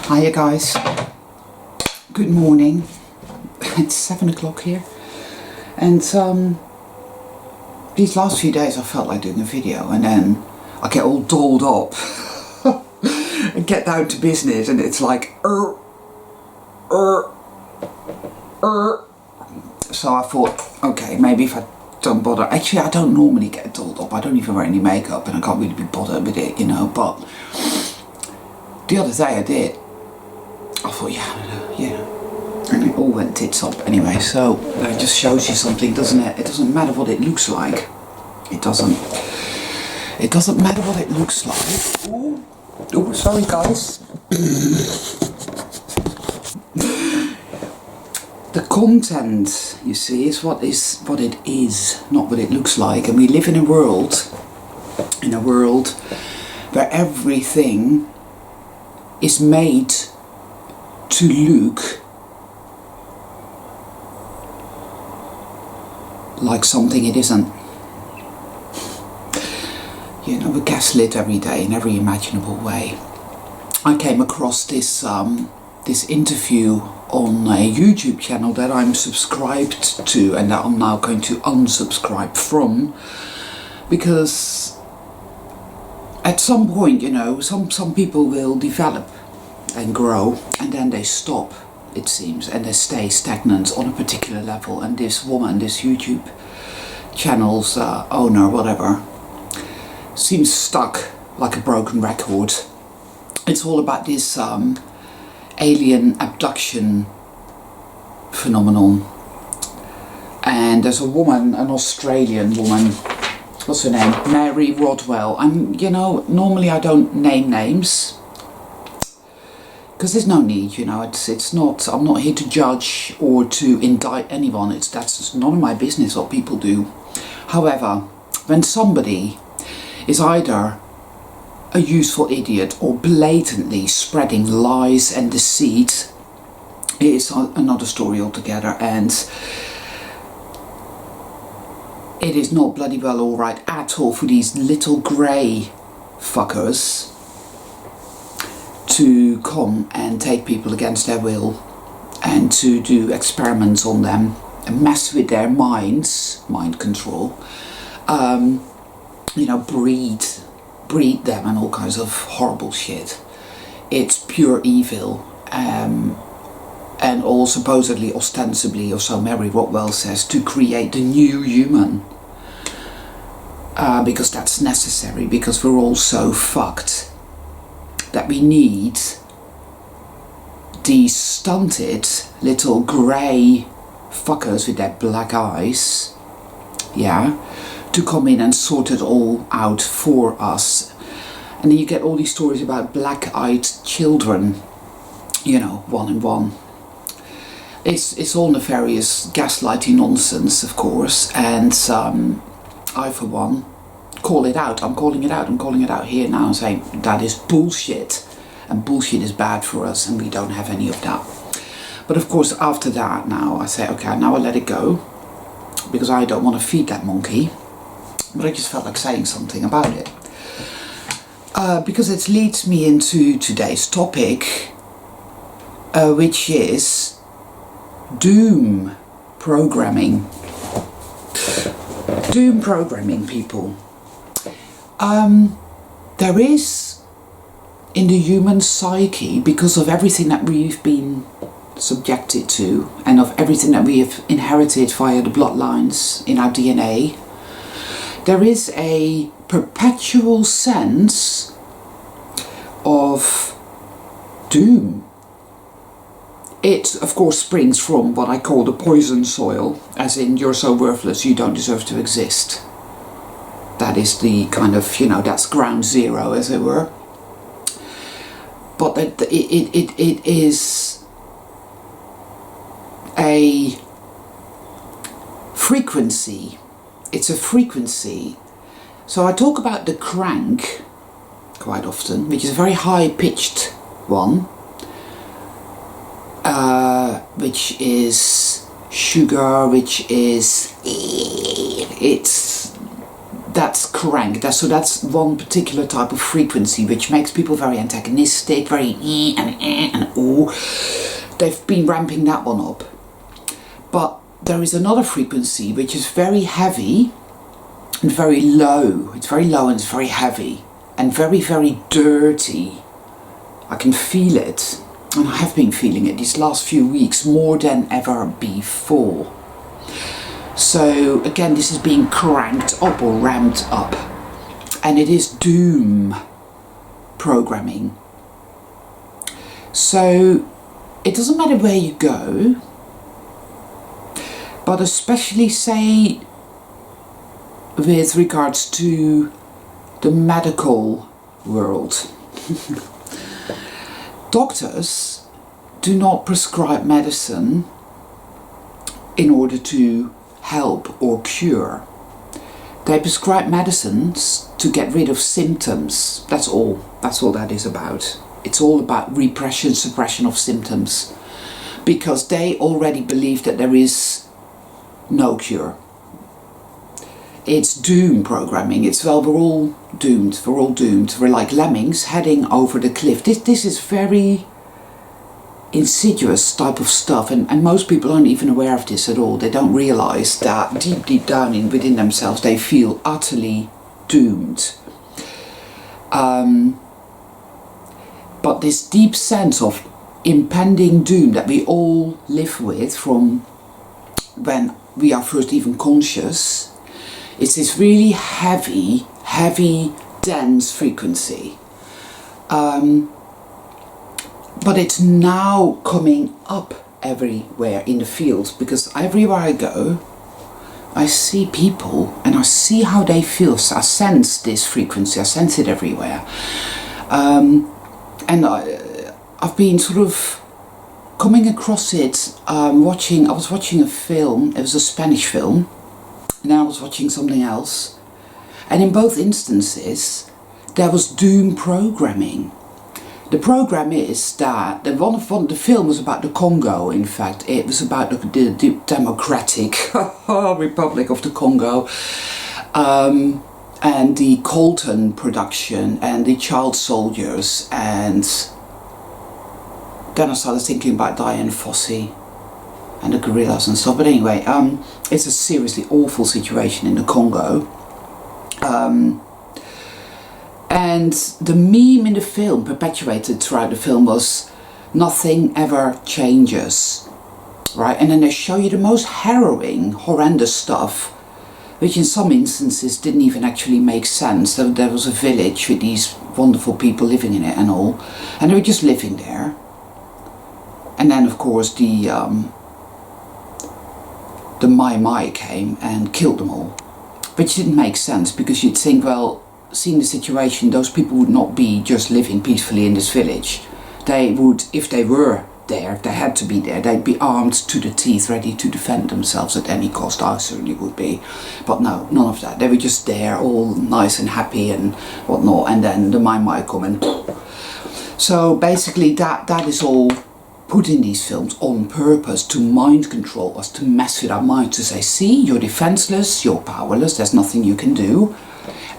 Hiya guys, good morning. It's 7 o'clock here, and these last few days I felt like doing a video, and then I get all dolled up and get down to business, and it's like so I thought, okay, maybe if I don't bother. Actually, I don't normally get dolled up. I don't even wear any makeup, and I can't really be bothered with it, you know. But the other day I did. I thought, yeah, and it all went tits up anyway. So that just shows you something, doesn't it? It doesn't matter what it looks like. It doesn't matter what it looks like. Oh, sorry guys. The content, you see, is what it is, not what it looks like. And we live in a world where everything is made to look like something it isn't. You know, we're gaslit every day in every imaginable way. I came across this interview on a YouTube channel that I'm subscribed to, and that I'm now going to unsubscribe from, because at some point, you know, some people will develop and grow, and then they stop, it seems, and they stay stagnant on a particular level. And this woman, this YouTube channel's owner, whatever, seems stuck like a broken record. It's all about this alien abduction phenomenon. And there's a woman, an Australian woman, what's her name? Mary Rodwell. And you know, normally I don't name names, because there's no need, you know. It's not, I'm not here to judge or to indict anyone. That's none of my business what people do. However, when somebody is either a useful idiot or blatantly spreading lies and deceit, it is another story altogether. And it is not bloody well alright at all for these little grey fuckers to come and take people against their will, and to do experiments on them and mess with their minds, mind control, you know, breed them and all kinds of horrible shit. It's pure evil, and all supposedly, ostensibly, or so Mary Rodwell says, to create the new human, because that's necessary, because we're all so fucked that we need these stunted little grey fuckers with their black eyes, yeah, to come in and sort it all out for us. And then you get all these stories about black-eyed children, you know, one and one. It's all nefarious gaslighting nonsense, of course, and I, for one, call it out. I'm calling it out here now, and saying that is bullshit, and bullshit is bad for us, and we don't have any of that. But of course, after that, now I say, okay, now I let it go, because I don't want to feed that monkey. But I just felt like saying something about it, because it leads me into today's topic, which is doom programming. Doom programming, people. There is, in the human psyche, because of everything that we've been subjected to, and of everything that we have inherited via the bloodlines in our DNA, there is a perpetual sense of doom. It, of course, springs from what I call the poison soil, as in, you're so worthless, you don't deserve to exist. That is the kind of, you know, that's ground zero, as it were. But it is a frequency. It's a frequency. So I talk about the crank quite often, which is a very high-pitched one, which is sugar, which is, it's that's crank. That's one particular type of frequency which makes people very antagonistic, very and ooh. They've been ramping that one up. But there is another frequency which is very heavy and very low. It's very low and it's very heavy and very, very dirty. I can feel it, and I have been feeling it these last few weeks more than ever before. So again, this is being cranked up or ramped up, and it is doom programming. So it doesn't matter where you go, but especially say with regards to the medical world. Doctors do not prescribe medicine in order to help or cure. They prescribe medicines to get rid of symptoms. That's all that is about. It's all about repression, suppression of symptoms, because they already believe that there is no cure. It's doom programming. It's, well, we're all doomed. We're all doomed. We're like lemmings heading over the cliff. This is very insidious type of stuff, and most people aren't even aware of this at all. They don't realize that deep down within themselves they feel utterly doomed. But this deep sense of impending doom that we all live with from when we are first even conscious, it's this really heavy, dense frequency. But it's now coming up everywhere in the field, because everywhere I go, I see people and I see how they feel. I sense this frequency, I sense it everywhere. And I've been sort of coming across it, I was watching a film, it was a Spanish film, and then I was watching something else. And in both instances, there was doom programming. The program is that the film was about the Congo. In fact, it was about the Democratic Republic of the Congo, and the coltan production and the child soldiers. And then I started thinking about Diane Fossey and the guerrillas and stuff. But anyway, it's a seriously awful situation in the Congo. And the meme in the film, perpetuated throughout the film, was nothing ever changes, right? And then they show you the most harrowing, horrendous stuff, which in some instances didn't even actually make sense. There was a village with these wonderful people living in it and all, and they were just living there. And then of course the Mai came and killed them all, which didn't make sense, because you'd think, well, seeing the situation, those people would not be just living peacefully in this village. They would, if they were there, if they had to be there, they'd be armed to the teeth, ready to defend themselves at any cost. I certainly would be. But no, none of that. They were just there, all nice and happy and whatnot, and then the Mai come and... So basically that is all put in these films on purpose, to mind control us, to mess with our mind, to say, see, you're defenseless, you're powerless, there's nothing you can do,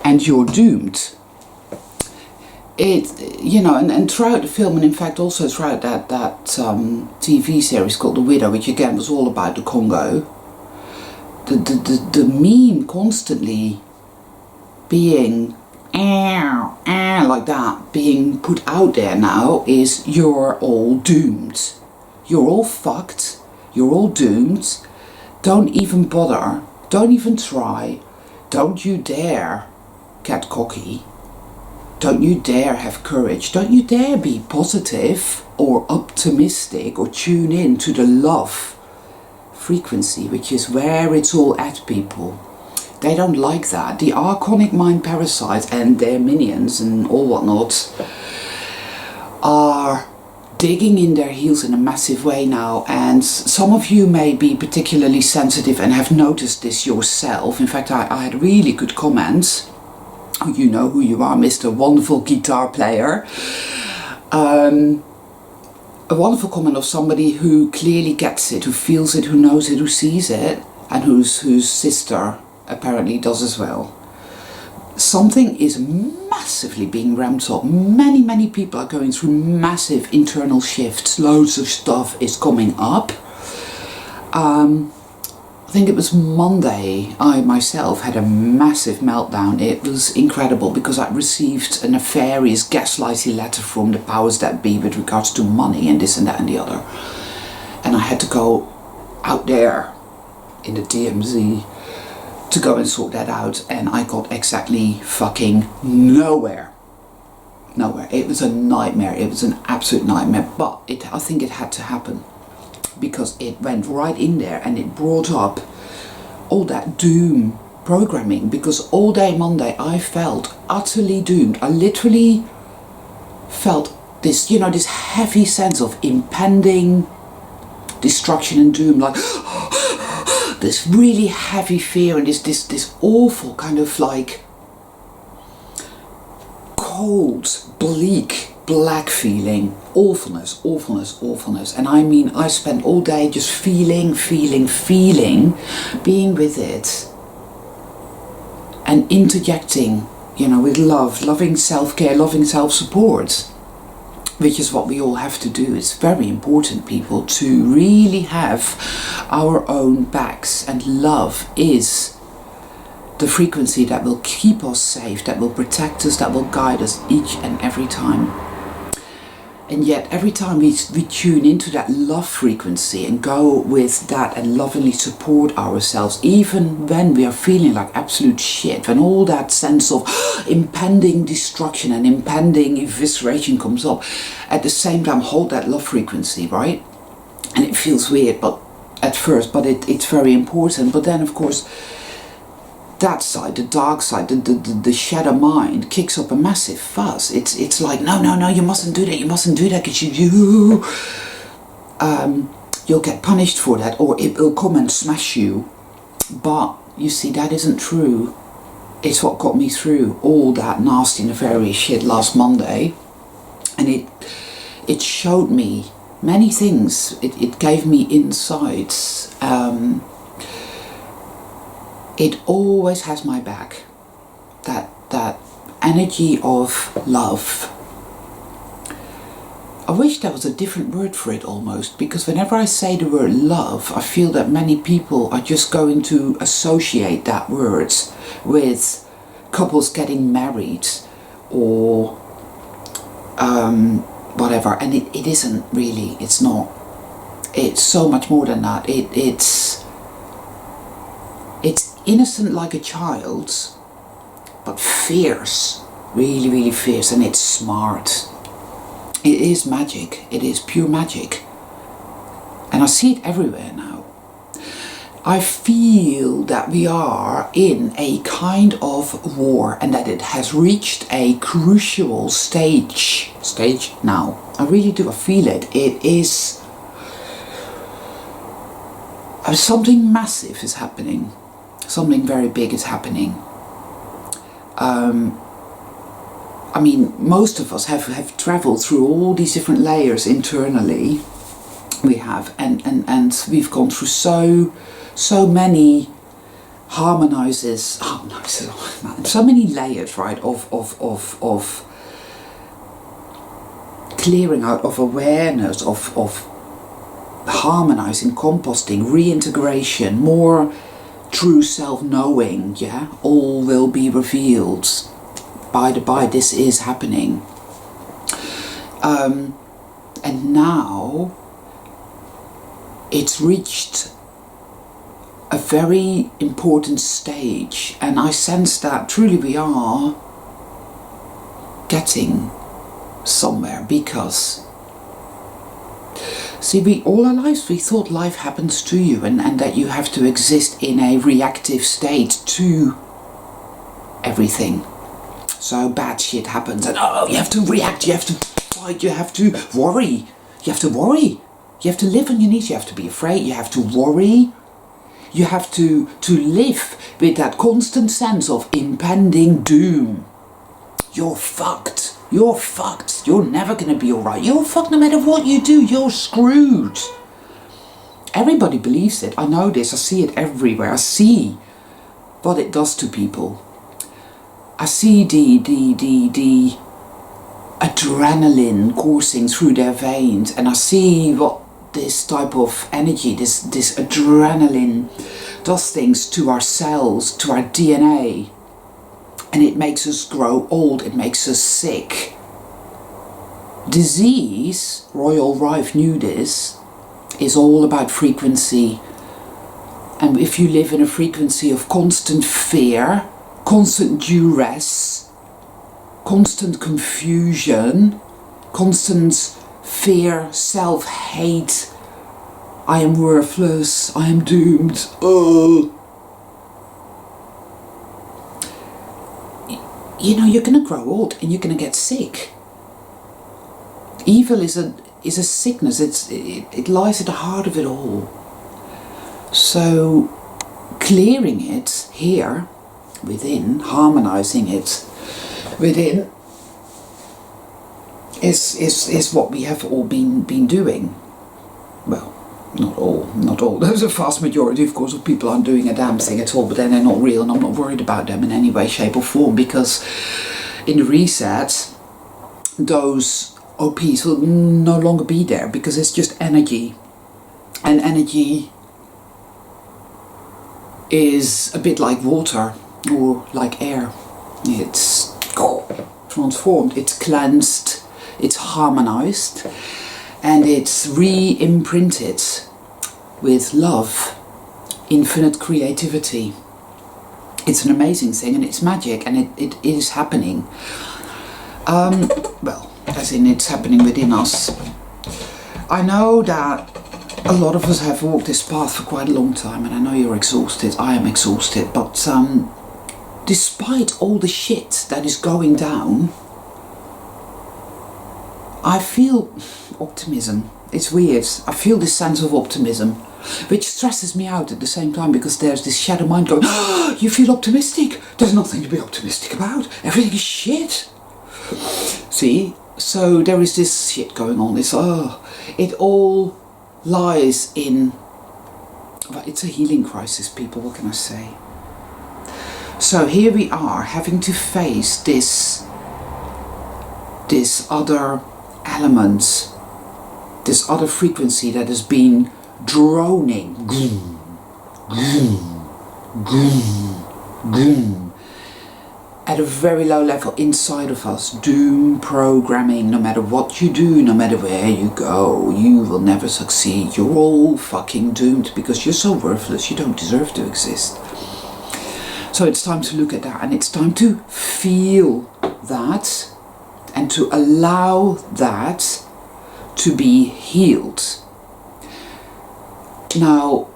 and you're doomed. It, you know, and throughout the film, and in fact also throughout that TV series called The Widow, which again was all about the Congo, the meme constantly being like that, being put out there now, is you're all doomed. You're all fucked. You're all doomed. Don't even bother. Don't even try. Don't you dare get cocky. Don't you dare have courage. Don't you dare be positive or optimistic or tune in to the love frequency, which is where it's all at, people. They don't like that. The archonic mind parasites and their minions and all whatnot are digging in their heels in a massive way now, and some of you may be particularly sensitive and have noticed this yourself. In fact, I had really good comments. You know who you are, Mr. Wonderful Guitar Player. A wonderful comment of somebody who clearly gets it, who feels it, who knows it, who sees it, and whose sister apparently does as well. something is massively being ramped up. Many people are going through massive internal shifts. Loads of stuff is coming up. I think it was Monday, I myself had a massive meltdown. It was incredible because I received a nefarious gaslighty letter from the powers that be with regards to money and this and that and the other. And I had to go out there in the DMZ to go and sort that out, and I got exactly fucking nowhere. Nowhere. It was a nightmare. It was an absolute nightmare, but I think it had to happen. Because it went right in there and it brought up all that doom programming, because all day Monday I felt utterly doomed. I literally felt this, you know, this heavy sense of impending destruction and doom, like this really heavy fear and this awful kind of like cold, bleak, black feeling, awfulness. And I mean, I spent all day just feeling, being with it and interjecting, you know, with love, loving self-care, loving self-support, which is what we all have to do. It's very important, people, to really have our own backs, and love is the frequency that will keep us safe, that will protect us, that will guide us each and every time. And yet every time we tune into that love frequency and go with that and lovingly support ourselves, even when we are feeling like absolute shit, when all that sense of impending destruction and impending evisceration comes up, at the same time hold that love frequency, right? And it feels weird but at first, but it's very important. But then of course that side, the dark side, the shadow mind kicks up a massive fuss. It's like, no, you mustn't do that, because you'll get punished for that, or it will come and smash you. But you see, that isn't true. It's what got me through all that nasty nefarious shit last Monday, and it showed me many things. It gave me insights. It always has my back. That energy of love. I wish there was a different word for it almost, because whenever I say the word love, I feel that many people are just going to associate that word with couples getting married or whatever, and it isn't really. It's not. It's so much more than that. It's innocent like a child, but fierce, really fierce, and it's smart. It is magic. It is pure magic, and I see it everywhere now. I feel that we are in a kind of war, and that it has reached a crucial stage now. I really do. I feel it. It is something massive is happening. Something very big is happening. I mean, most of us have travelled through all these different layers internally. We have, and we've gone through so many harmonizes, so many layers, right, of clearing out, of awareness, of harmonizing, composting, reintegration, more true self-knowing, yeah, all will be revealed. By the by, this is happening. And now it's reached a very important stage, and I sense that truly we are getting somewhere, because see, all our lives we thought life happens to you, and that you have to exist in a reactive state to everything. So bad shit happens, and you have to react, you have to fight, you have to worry. You have to worry. You have to live on your knees, you have to be afraid, you have to worry. You have to live with that constant sense of impending doom. You're fucked. You're fucked. You're never going to be alright. You're fucked no matter what you do. You're screwed. Everybody believes it. I know this. I see it everywhere. I see what it does to people. I see the adrenaline coursing through their veins, and I see what this type of energy, this adrenaline does things to our cells, to our DNA, and it makes us grow old, it makes us sick. Disease, Royal Rife knew this, is all about frequency. And if you live in a frequency of constant fear, constant duress, constant confusion, constant fear, self-hate, I am worthless, I am doomed, you know, you're going to grow old and you're going to get sick. Evil is a sickness. It lies at the heart of it all. So clearing it here within, harmonizing it within, is what we have all been doing. Well, not all. There's a vast majority, of course, of people aren't doing a damn thing at all, but then they're not real, and I'm not worried about them in any way, shape or form, because in the reset, those OPs will no longer be there, because it's just energy. And energy is a bit like water or like air. It's transformed, it's cleansed, it's harmonized, and it's re-imprinted with love, infinite creativity. It's an amazing thing, and it's magic, and it is happening. Well, as in it's happening within us. I know that a lot of us have walked this path for quite a long time, and I know you're exhausted, I am exhausted, but despite all the shit that is going down, I feel optimism. It's weird. I feel this sense of optimism, which stresses me out at the same time, because there's this shadow mind going, oh, you feel optimistic? There's nothing to be optimistic about. Everything is shit. See? So there is this shit going on. It all lies in... Well, it's a healing crisis, people. What can I say? So here we are, having to face this other element, this other frequency that has been droning, at a very low level inside of us, doom programming. No matter what you do, no matter where you go, you will never succeed. You're all fucking doomed, because you're so worthless, you don't deserve to exist. So it's time to look at that, and it's time to feel that, and to allow that to be healed. Now,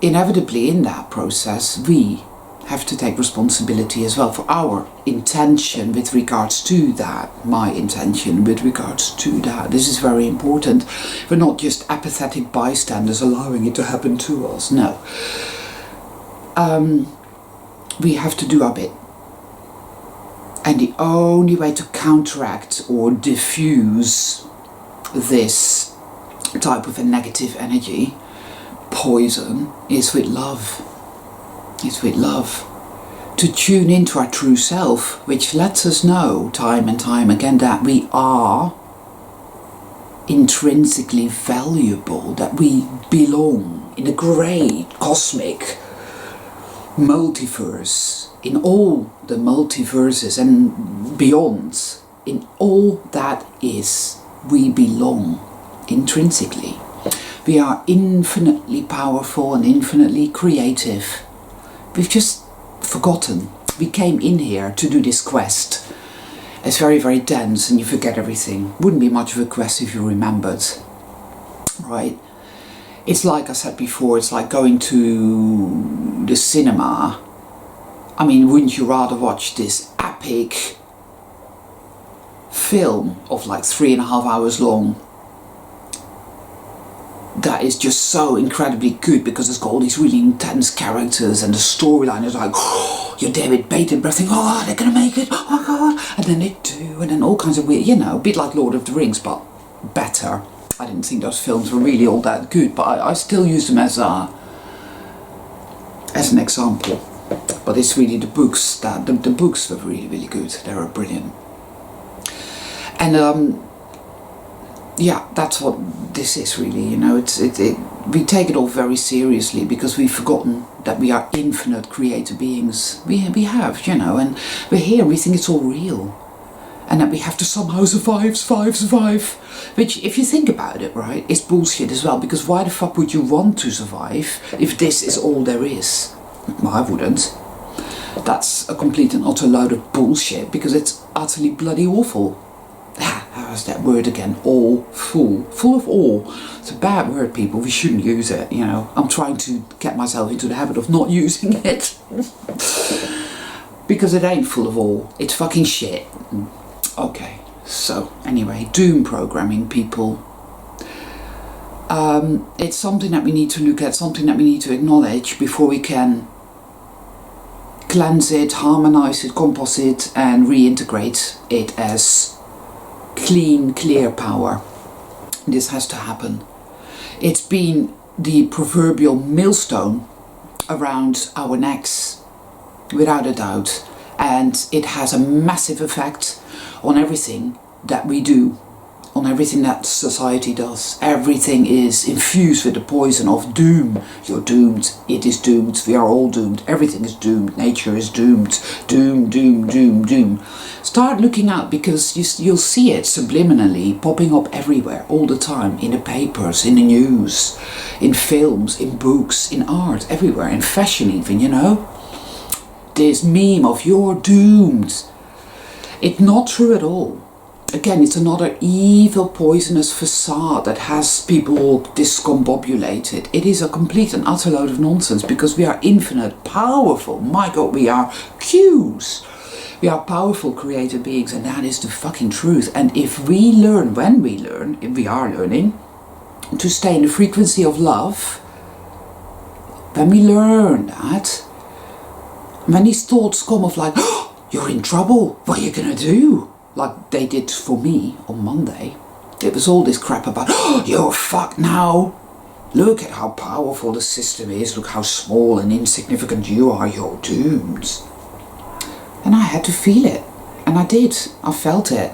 inevitably in that process, we have to take responsibility as well for our intention with regards to that, my intention with regards to that. This is very important. We're not just apathetic bystanders allowing it to happen to us, no. We have to do our bit. And the only way to counteract or diffuse this type of a negative energy, poison, is with love. It's with love. To tune into our true self, which lets us know time and time again that we are intrinsically valuable, that we belong in a great cosmic multiverse, in all the multiverses and beyond, in all that is, we belong intrinsically. We are infinitely powerful and infinitely creative. We've just forgotten. We came in here to do this quest. It's very, very dense, and you forget everything. Wouldn't be much of a quest if you remembered, right? It's like I said before, it's like going to the cinema. I mean, wouldn't you rather watch this epic film of like 3.5 hours long that is just so incredibly good because it's got all these really intense characters, and the storyline is like, oh, you're there with bated breath, thinking, oh, they're gonna make it, oh my god, and then they do, and then all kinds of weird, you know, a bit like Lord of the Rings, but better. I didn't think those films were really all that good, but I still use them as an example. But it's really the books that the books were really, really good. They were brilliant. And yeah, that's what this is really. You know, we take it all very seriously because we've forgotten that we are infinite creator beings. We have, you know, and we're here and we think it's all real. And that we have to somehow survive. Which, if you think about it, right, is bullshit as well. Because why the fuck would you want to survive if this is all there is? Well, I wouldn't. That's a complete and utter load of bullshit because it's utterly bloody awful. How's that word again? Awful. Full of awe. It's a bad word, people. We shouldn't use it, you know. I'm trying to get myself into the habit of not using it. Because it ain't full of awe. It's fucking shit. Okay, so anyway, doom programming, people. It's something that we need to look at, something that we need to acknowledge before we can cleanse it, harmonize it, compost it, and reintegrate it as clean, clear power. This has to happen. It's been the proverbial millstone around our necks, without a doubt, and it has a massive effect on everything that we do, on everything that society does. Everything is infused with the poison of doom. You're doomed, it is doomed, we are all doomed, everything is doomed, nature is doomed, doom, doom, doom, doom. Start looking out, because you'll see it subliminally popping up everywhere, all the time, in the papers, in the news, in films, in books, in art, everywhere, in fashion even, you know. This meme of you're doomed. It's not true at all. Again, it's another evil, poisonous facade that has people all discombobulated. It is a complete and utter load of nonsense, because we are infinite, powerful. My God, we are Qs. We are powerful creative beings, and that is the fucking truth. And if we learn, when we learn, if we are learning, to stay in the frequency of love, when we learn that, when these thoughts come of like, oh, you're in trouble, what are you gonna do? Like they did for me on Monday. It was all this crap about, oh, you're fucked now. Look at how powerful the system is. Look how small and insignificant you are. You're doomed. And I had to feel it. And I did. I felt it.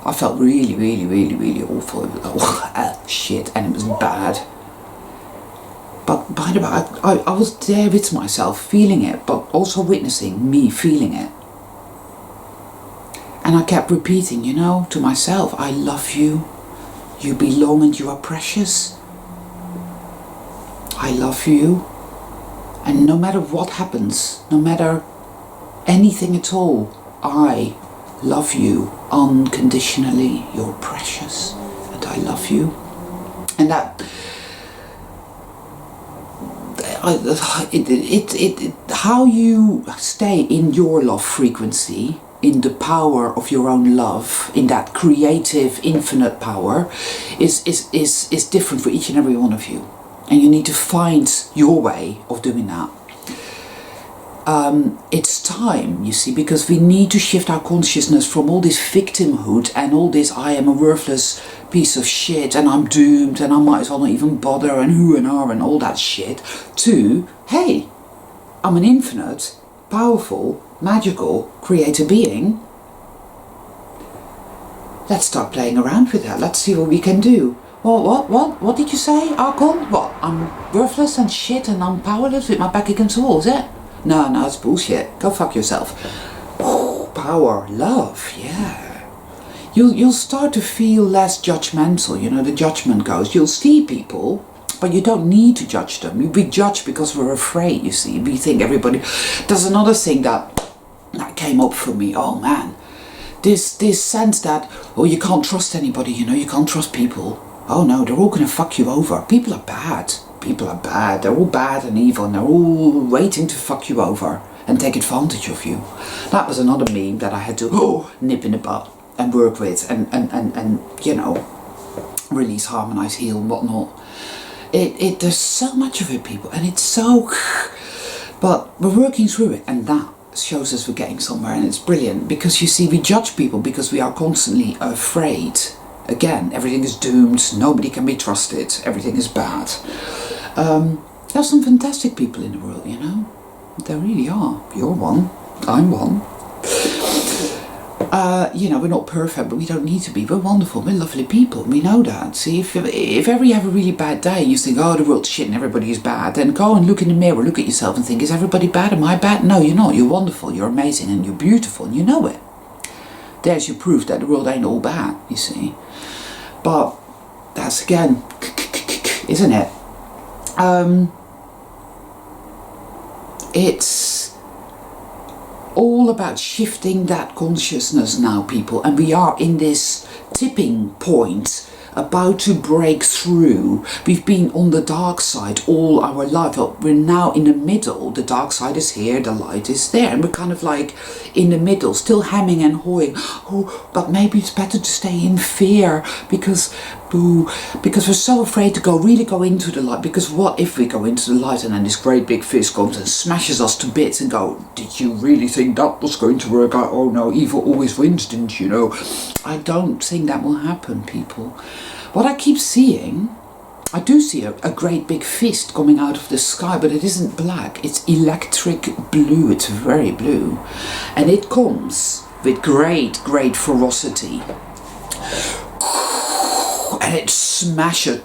I felt really, really, really, really awful. It was, shit. And it was bad. But by the way, I was there with myself, feeling it, but also witnessing me feeling it. And I kept repeating, you know, to myself, I love you. You belong and you are precious. I love you. And no matter what happens, no matter anything at all, I love you unconditionally. You're precious and I love you. And that, how you stay in your love frequency, in the power of your own love, in that creative, infinite power, is different for each and every one of you. And you need to find your way of doing that. It's time, you see, because we need to shift our consciousness from all this victimhood and all this I am a worthless piece of shit and I'm doomed and I might as well not even bother and who and are and all that shit, to, hey, I'm an infinite, powerful, magical, creator being. Let's start playing around with that. Let's see what we can do. What did you say, Archon? What, I'm worthless and shit and I'm powerless with my back against the wall, is it? No, it's bullshit. Go fuck yourself. Oh, power, love, yeah. You'll start to feel less judgmental, you know, the judgment goes. You'll see people, but you don't need to judge them. We judge because we're afraid, you see. We think everybody... There's another thing that came up for me. Oh, man. This sense that, oh, you can't trust anybody, you know, you can't trust people. Oh, no, they're all going to fuck you over. People are bad. People are bad. They're all bad and evil, and they're all waiting to fuck you over and take advantage of you. That was another meme that I had to nip in the butt and work with and you know, release, harmonize, heal and whatnot. There's so much of it, people, and it's so... But we're working through it, and that shows us we're getting somewhere, and it's brilliant, because you see, we judge people because we are constantly afraid. Again, everything is doomed, nobody can be trusted, everything is bad. There's some fantastic people in the world, you know. They really are. You're one. I'm one. You know, we're not perfect, but we don't need to be. We're wonderful. We're lovely people. We know that. See, if ever you have a really bad day, you think, oh, the world's shit and everybody is bad, then go and look in the mirror, look at yourself and think, is everybody bad? Am I bad? No, you're not. You're wonderful. You're amazing and you're beautiful and you know it. There's your proof that the world ain't all bad, you see. But that's, again, isn't it? It's all about shifting that consciousness now, people, and we are in this tipping point, about to break through. We've been on the dark side all our life. We're now in the middle. The dark side is here, the light is there, and we're kind of like in the middle, still hemming and hawing. Oh, but maybe it's better to stay in fear because we're so afraid to really go into the light. Because what if we go into the light and then this great big fist comes and smashes us to bits and go, did you really think that was going to work out? Oh no, evil always wins, didn't you know? I don't think that will happen, people. What I keep seeing, I do see a great big fist coming out of the sky, but it isn't black, it's electric blue, it's very blue. And it comes with great ferocity. And it smashes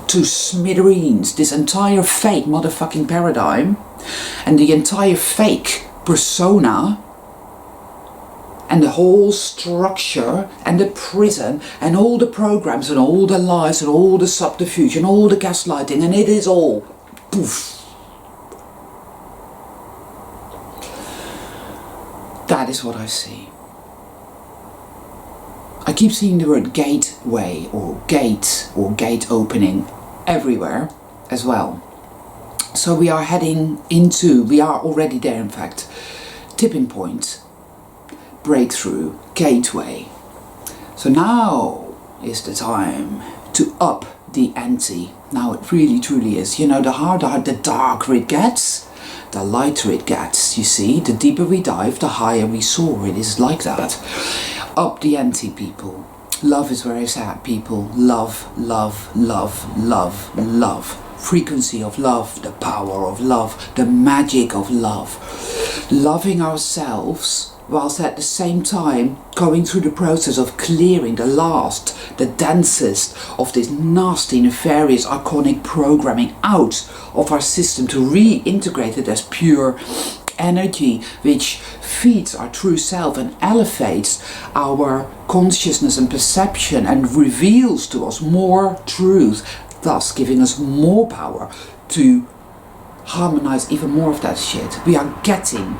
to smithereens this entire fake motherfucking paradigm and the entire fake persona and the whole structure and the prison and all the programs and all the lies and all the subterfuge and all the gaslighting, and it is all poof. That is what I see. I keep seeing the word gateway or gate opening everywhere as well. So we are we are already there, in fact. Tipping point, breakthrough, gateway. So now is the time to up the ante. Now it really truly is. You know, the harder, the darker it gets, the lighter it gets. You see, the deeper we dive, the higher we soar. It is like that. Up the ante, people. Love is where it's at, people. Love, love, love, love, love. Frequency of love, the power of love, the magic of love. Loving ourselves whilst at the same time going through the process of clearing the densest of this nasty, nefarious, archonic programming out of our system to reintegrate it as pure energy, which feeds our true self and elevates our consciousness and perception and reveals to us more truth, thus giving us more power to harmonize even more of that shit. We are getting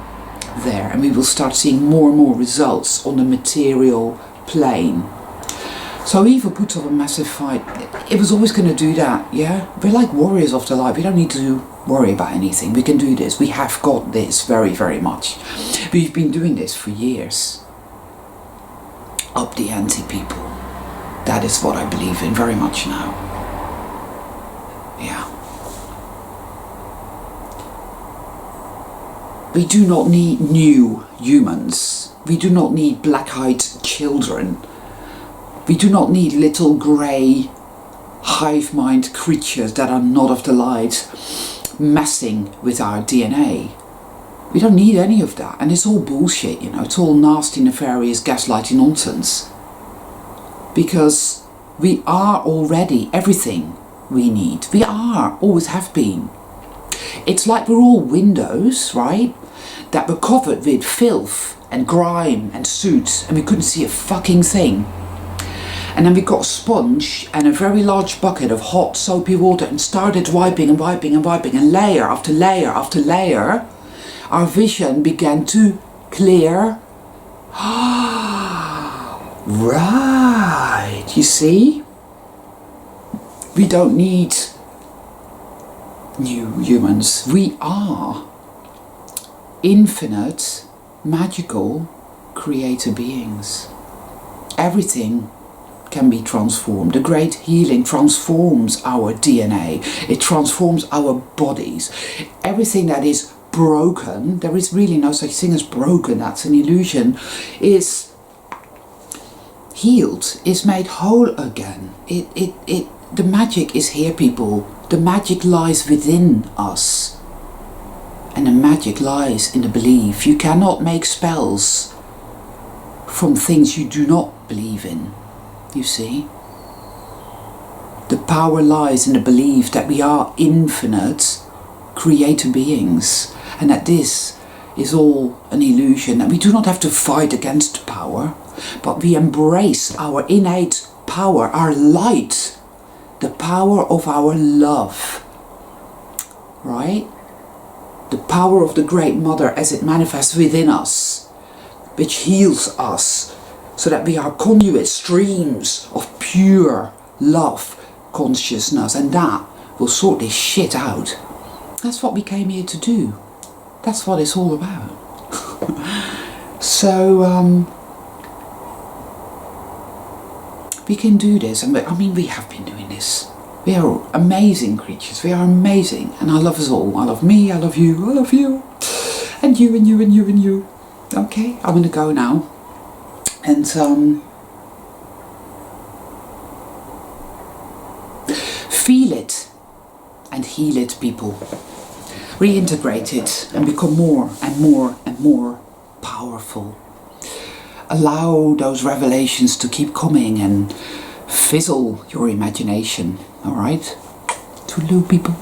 there, and we will start seeing more and more results on the material plane. So evil puts up a massive fight. It was always going to do that, yeah? We're like warriors of the light. We don't need to worry about anything. We can do this. We have got this very, very much. We've been doing this for years. Up the ante, people. That is what I believe in very much now. Yeah. We do not need new humans. We do not need black-eyed children. We do not need little grey hive-mind creatures that are not of the light messing with our DNA. We don't need any of that, and it's all bullshit, you know, it's all nasty, nefarious, gaslighting nonsense. Because we are already everything we need. We are, always have been. It's like we're all windows, right, that were covered with filth and grime and soot, and we couldn't see a fucking thing. And then we got a sponge and a very large bucket of hot soapy water and started wiping and wiping and wiping, and layer after layer after layer, our vision began to clear. Right, you see? We don't need new humans. We are infinite, magical creator beings. Everything can be transformed. The great healing transforms our DNA. It transforms our bodies. Everything that is broken, there is really no such thing as broken, that's an illusion, is healed, is made whole again. The magic is here, people. The magic lies within us. And the magic lies in the belief. You cannot make spells from things you do not believe in, you see. The power lies in the belief that we are infinite creator beings, and that this is all an illusion, and we do not have to fight against power, but we embrace our innate power, our light, the power of our love, right? The power of the Great Mother as it manifests within us, which heals us, so that we are conduit streams of pure love consciousness, and that will sort this shit out. That's what we came here to do. That's what it's all about. So, we can do this. And I mean, we have been doing this. We are amazing creatures. We are amazing. And I love us all. I love me. I love you. I love you. And you and you and you and you. Okay, I'm going to go now. And, feel it and heal it, people. Reintegrate it and become more and more and more powerful. Allow those revelations to keep coming and fizzle your imagination. Alright? Toodaloo, people.